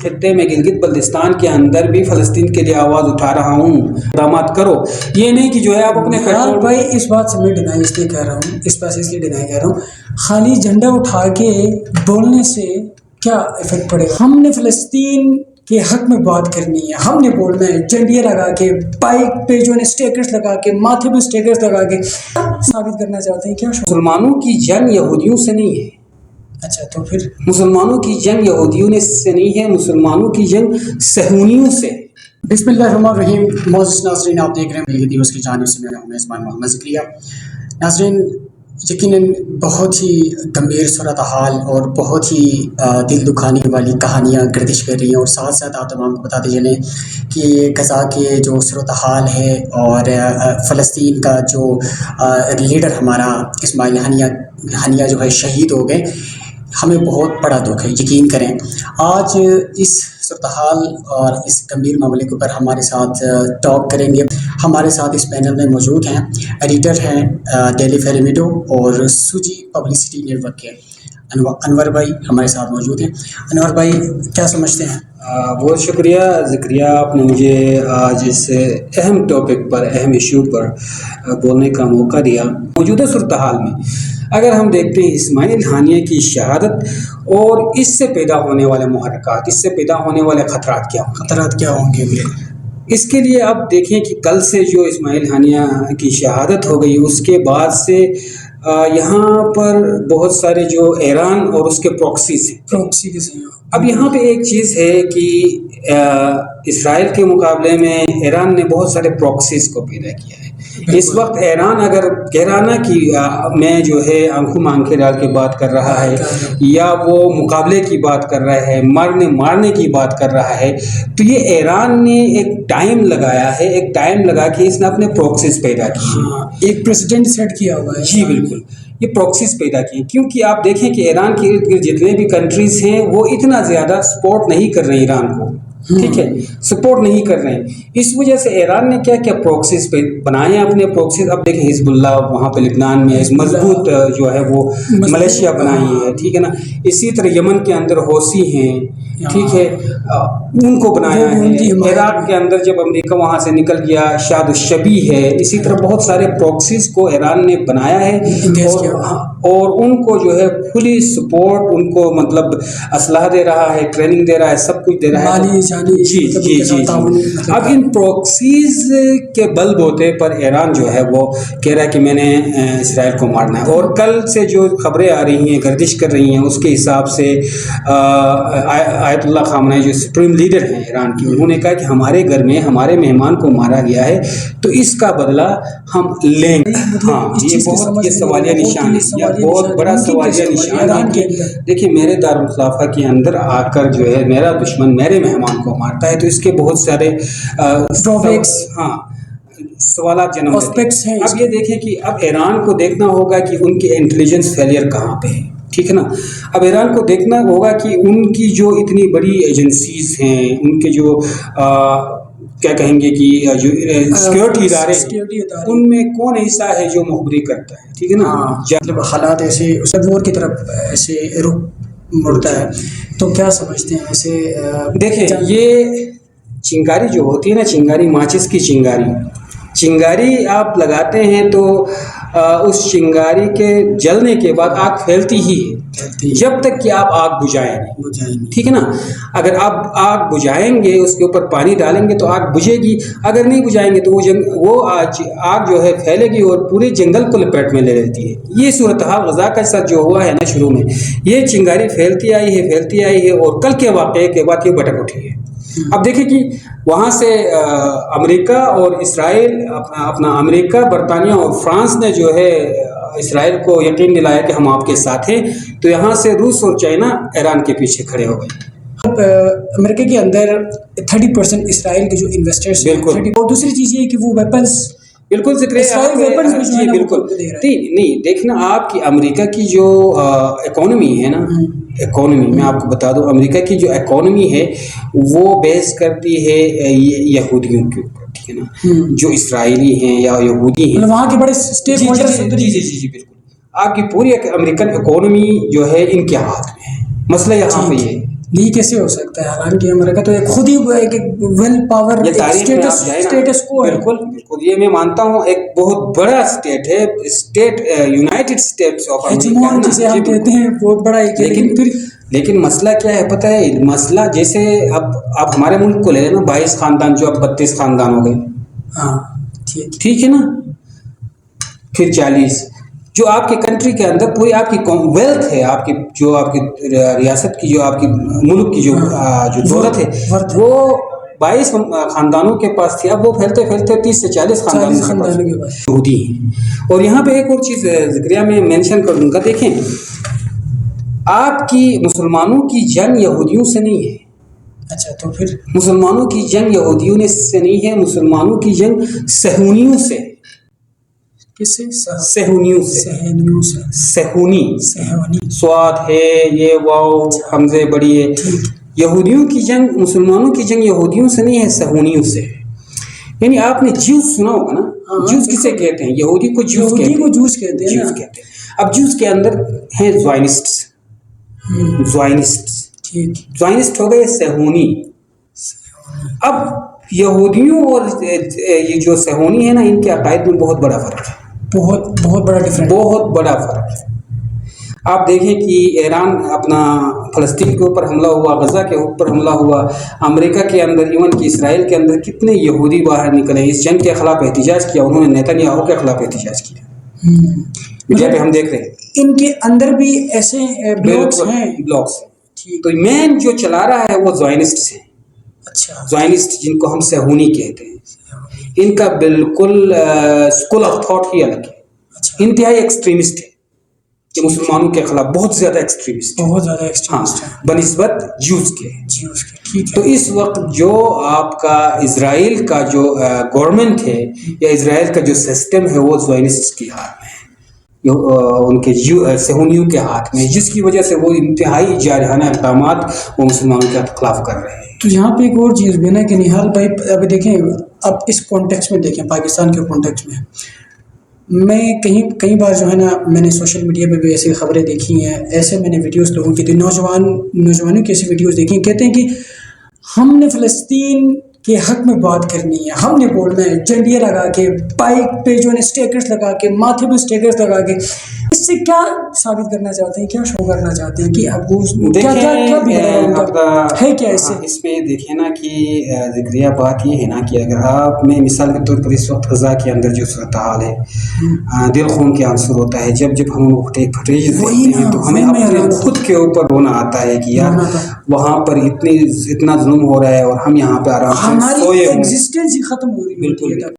خطے میں گلگت بلتستان کے اندر بھی فلسطین کے لیے آواز اٹھا رہا ہوں، اقدامات کرو. یہ نہیں کہ جو ہے آپ اپنے بھائی اس بات سے میں ڈینائی اس لیے کہہ رہا ہوں، اس بات سے اس لیے ڈینائی کہہ رہا ہوں، خالی جھنڈا اٹھا کے بولنے سے کیا افیکٹ پڑے گا؟ ہم نے فلسطین کے حق میں بات کرنی ہے، ہم نے بولنا ہے، جھنڈیاں لگا کے، بائک پہ جو ہے اسٹیکرز لگا کے، ماتھے پہ اسٹیکرز لگا کے ثابت کرنا چاہتے ہیں کیا؟ مسلمانوں کی جنگ یہودیوں سے نہیں ہے. اچھا تو پھر مسلمانوں کی جنگ یہودیوں سے نہیں ہے، مسلمانوں کی جنگ صہیونیوں سے. بسم اللہ الرحمن الرحیم. معزز ناظرین، آپ دیکھ رہے ہیں میری دیوس کی جانب سے میں ہوں میزبان محمد ذکریہ. ناظرین، یقیناً بہت ہی گمبھیر صورتحال اور بہت ہی دل دکھانے والی کہانیاں گردش کر رہی ہیں، اور ساتھ ساتھ آپ تمام کو بتاتے چلیں کہ غزہ کے جو صورتحال ہے اور فلسطین کا جو لیڈر ہمارا اسماعیل ہنیہ جو ہے شہید ہو گئے، ہمیں بہت بڑا دکھ ہے. یقین کریں آج اس صورتحال اور اس گمبھیر معاملے کے اوپر ہمارے ساتھ ٹاک کریں گے. ہمارے ساتھ اس پینل میں موجود ہیں، ایڈیٹر ہیں ڈیلی فیلمیڈو اور سوجی پبلسٹی نیٹ ورک کے انور بھائی ہمارے ساتھ موجود ہیں. انور بھائی کیا سمجھتے ہیں؟ بہت شکریہ ذکریہ، آپ نے مجھے آج اس اہم ٹاپک پر، اہم ایشو پر بولنے کا موقع دیا. موجودہ صورتحال میں اگر ہم دیکھتے ہیں اسماعیل ہنیہ کی شہادت اور اس سے پیدا ہونے والے محرکات، اس سے پیدا ہونے والے خطرات کیا ہوں گے. اس کے لیے آپ دیکھیں کہ کل سے جو اسماعیل ہنیہ کی شہادت ہو گئی، اس کے بعد سے یہاں پر بہت سارے جو ایران اور اس کے پروکسیز ہیں. اب یہاں پہ ایک چیز ہے کہ اسرائیل کے مقابلے میں ایران نے بہت سارے پروکسیز کو پیدا کیا ہے. اس وقت ایران اگر کہہ رہا نا کہ میں جو ہے آنکھوں میں آنکھیں ڈال کے بات کر رہا ہے، یا وہ مقابلے کی بات کر رہا ہے، مارنے کی بات کر رہا ہے، تو یہ ایران نے ایک ٹائم لگایا ہے، ایک ٹائم لگا کے اس نے اپنے پروکسیز پیدا کیے. ایک پریسیڈنٹ سیٹ کیا ہوا ہے. جی بالکل، یہ پروکسیز پیدا کیے. کیونکہ آپ دیکھیں کہ ایران کے ارد گرد جتنے بھی کنٹریز ہیں وہ اتنا زیادہ سپورٹ نہیں کر رہے ایران کو، ٹھیک ہے، سپورٹ نہیں کر رہے ہیں. اس وجہ سے ایران نے کیا پروکسیز پہ بنائے اپنے پروکسیز. اب دیکھیں حزب اللہ وہاں پہ لبنان میں مضبوط جو ہے وہ ملیشیا بنائی ہے، ٹھیک ہے نا. اسی طرح یمن کے اندر حوثی ہیں، ٹھیک ہے، ان کو بنایا ہے. عراق کے اندر جب امریکہ وہاں سے نکل گیا، شاد الشبی ہے. اسی طرح بہت سارے پروکسیز کو ایران نے بنایا ہے، اور ان کو جو ہے فلی سپورٹ، ان کو مطلب اسلحہ دے رہا ہے، ٹریننگ دے رہا ہے، سب کچھ دے رہا ہے. جی. اب ان پروکسیز کے بل بوتے پر ایران جو ہے وہ کہہ رہا ہے کہ میں نے اسرائیل کو مارنا ہے. اور کل سے جو خبریں آ رہی ہیں، گردش کر رہی ہیں، اس کے حساب سے آیت اللہ خامنہ جو سپریم لیڈر ہیں ایران کی، انہوں نے کہا کہ ہمارے گھر میں ہمارے مہمان کو مارا گیا ہے تو اس کا بدلہ ہم لیں گے. ہاں، یہ سوالیہ نشان ہے، یہ بہت بڑا سوالیہ نشان ہے. دیکھیے میرے دارالخلافہ کے اندر آ کر جو ہے میرا دشمن میرے مہمان کو مارتا ہے، تو اس کے بہت سارے سوالات جنم دیتے ہیں. اب یہ دیکھیں کہ اب ایران کو دیکھنا ہوگا کہ ان کی انٹیلیجنس فیلئر کہاں پہ ہے، ٹھیک ہے نا. اب ایران کو دیکھنا ہوگا کہ ان کی جو اتنی بڑی ایجنسیز ہیں، ان کے جو کیا کہیں گے کہ جو سیکیورٹی ادارے، ان میں کون ایسا ہے جو مخبری کرتا ہے، ٹھیک ہے نا. جب حالات ایسے وار کی طرف ایسے رخ مڑتا ہے تو کیا سمجھتے ہیں ایسے؟ دیکھیں یہ چنگاری جو ہوتی ہے نا، چنگاری، ماچس کی چنگاری آپ لگاتے ہیں تو اس چنگاری کے جلنے کے بعد آگ پھیلتی ہی ہے جب تک کہ آپ آگ بجھائیں گے، ٹھیک ہے نا. اگر آپ آگ بجھائیں گے، اس کے اوپر پانی ڈالیں گے تو آگ بجھے گی. اگر نہیں بجھائیں گے تو وہ آگ جو ہے پھیلے گی اور پورے جنگل کو لپیٹ میں لے لیتی ہے. یہ صورتحال غزہ کے ساتھ جو ہوا ہے نا شروع میں، یہ چنگاری پھیلتی آئی ہے اور کل کے واقعے کے بعد یہ بھٹک اٹھی ہے. اب دیکھیں کہ وہاں سے امریکہ اور اسرائیل، اپنا امریکہ، برطانیہ اور فرانس نے جو ہے اسرائیل کو یقین دلایا کہ ہم آپ کے ساتھ ہیں، تو یہاں سے روس اور چائنا ایران کے پیچھے کھڑے ہو گئے. اب امریکہ کے اندر 30% اسرائیل کے جو انویسٹرز ہیں، اور دوسری چیز یہ کہ وہ ویپنز، بالکل ذکر ہے، بالکل نہیں دیکھنا آپ کی امریکہ کی جو اکانومی ہے نا، اکانومی میں آپ کو بتا دوں، امریکہ کی جو اکانومی ہے وہ بیس کرتی ہے یہودیوں کے اوپر، ٹھیک ہے نا، جو اسرائیلی ہیں یا یہودی ہیں، وہاں کے بڑے اسٹیک ہولڈرز. جی بالکل. آپ کی پوری امریکن اکانومی جو ہے ان کے ہاتھ میں ہے. مسئلہ یہاں پہ یہ یہ کیسے ہو سکتا ہے؟ حالانکہ امریکہ تو ایک خود ہی ایک ویل پاور یہ تاریخ میں آپ جائیں نا، اسٹیٹس کو ہے. بالکل بالکل، یہ میں مانتا ہوں ایک بہت بڑا اسٹیٹ ہے، اسٹیٹ یونائٹڈ اسٹیٹس آف ہیجمون جسے ہم کہتے ہیں، بہت بڑا ہے. لیکن مسئلہ کیا ہے پتہ ہے؟ مسئلہ جیسے اب ہمارے ملک کو لے لینا، 22 خاندان جو اب 32 خاندان ہو گئے. ہاں ٹھیک ہے نا، پھر 40 جو آپ کے کنٹری کے اندر پوری آپ کی ویلتھ ہے، آپ کی جو آپ کی ریاست کی، جو آپ کی ملک کی جو دولت ہے، وہ 22 خاندانوں کے پاس تھی. اب وہ پھیلتے پھیلتے 30 سے 40 خاندانوں کے پاس یہودی ہیں. اور یہاں پہ ایک اور چیز ذکریہ میں مینشن کر دوں گا، دیکھیں آپ کی مسلمانوں کی جنگ یہودیوں سے نہیں ہے. اچھا، تو پھر مسلمانوں کی جنگ یہودیوں سے نہیں ہے، مسلمانوں کی جنگ صہیونیوں سے. کس سے؟ صہیونیوں سے. صہونی سواد ہے، یہ واو حمزے بڑی ہے. یہودیوں کی جنگ، مسلمانوں کی جنگ یہودیوں سے نہیں ہے، صہونیوں سے. یعنی آپ نے جیوز سنا ہوگا نا، جیوز کسے کہتے ہیں؟ یہودی کو جیوز کہتے ہیں. اب جیوز کے اندر ہیں زوائنسٹ ہو گئے صہونی. اب یہودیوں اور یہ جو صہونی ہے نا، ان کے عقائد میں بہت بڑا فرق ہے. بہت بڑا ڈفرینس، بہت بڑا فرق ہے. آپ دیکھیں کہ ایران اپنا فلسطین کے اوپر حملہ ہوا، غزہ کے اوپر حملہ ہوا، امریکہ کے اندر، ایون کہ اسرائیل کے اندر کتنے یہودی باہر نکلے، اس جنگ کے خلاف احتجاج کیا انہوں نے، نیتن یاہو کے خلاف احتجاج کیا. میڈیا پہ ہم دیکھ رہے ہیں ان کے اندر بھی ایسے بلاکس ہیں. تو مین جو چلا رہا ہے وہ زوائنسٹ ہیں. اچھا، زوائنسٹ جن کو ہم صہونی کہتے ہیں، ان کا بالکل اسکول آف تھاٹ ہی الگ ہے. انتہائی ایکسٹریمسٹ ہے، کہ مسلمانوں کے خلاف بہت زیادہ ایکسٹریمسٹ ہے بنسبت جیوز کے. تو اس وقت جو آپ کا اسرائیل کا جو گورنمنٹ ہے یا اسرائیل کا جو سسٹم ہے، وہ زوائنسٹ کے ہاتھ میں ہے، ان کے صہیونیوں کے ہاتھ میں، جس کی وجہ سے وہ انتہائی جارحانہ اقدامات وہ مسلمانوں کے خلاف کر رہے ہیں. تو یہاں پہ ایک اور چیز بھی نا کہ نہال بھائی، ابھی دیکھیں، اب اس کانٹیکس میں دیکھیں، پاکستان کے کانٹیکس میں کئی بار جو ہے نا، میں نے سوشل میڈیا پہ بھی ایسی خبریں دیکھی ہیں، ایسے میں نے ویڈیوز لوگوں کی نوجوانوں کی ایسی ویڈیوز دیکھی ہیں، کہتے ہیں کہ ہم نے فلسطین کے حق میں بات کرنی ہے، ہم نے بولنا ہے، جھنڈیاں لگا کے، بائک پہ جو ہے اسٹیکرز لگا کے، ماتھے پہ اسٹیکرز لگا کے. اس سے کیا ثابت کرنا چاہتے ہیں، کیا شو کرنا چاہتے ہیں کہ اب کیا ہے کیا اس پہ دیکھیں نا کہ ذکریہ بات یہ ہے نا کہ اگر آپ میں مثال کے طور پر اس وقت غزہ کے اندر جو صورتحال ہے، دل خون کے عنصر ہوتا ہے. جب ہم فوٹیج دیکھتے ہیں تو ہمیں اپنے خود کے اوپر رونا آتا ہے کہ یار وہاں پر اتنا ظلم ہو رہا ہے اور ہم یہاں پہ آرام سے ہماری ایگزسٹنس ہی ختم ہو رہی ہے. بالکل.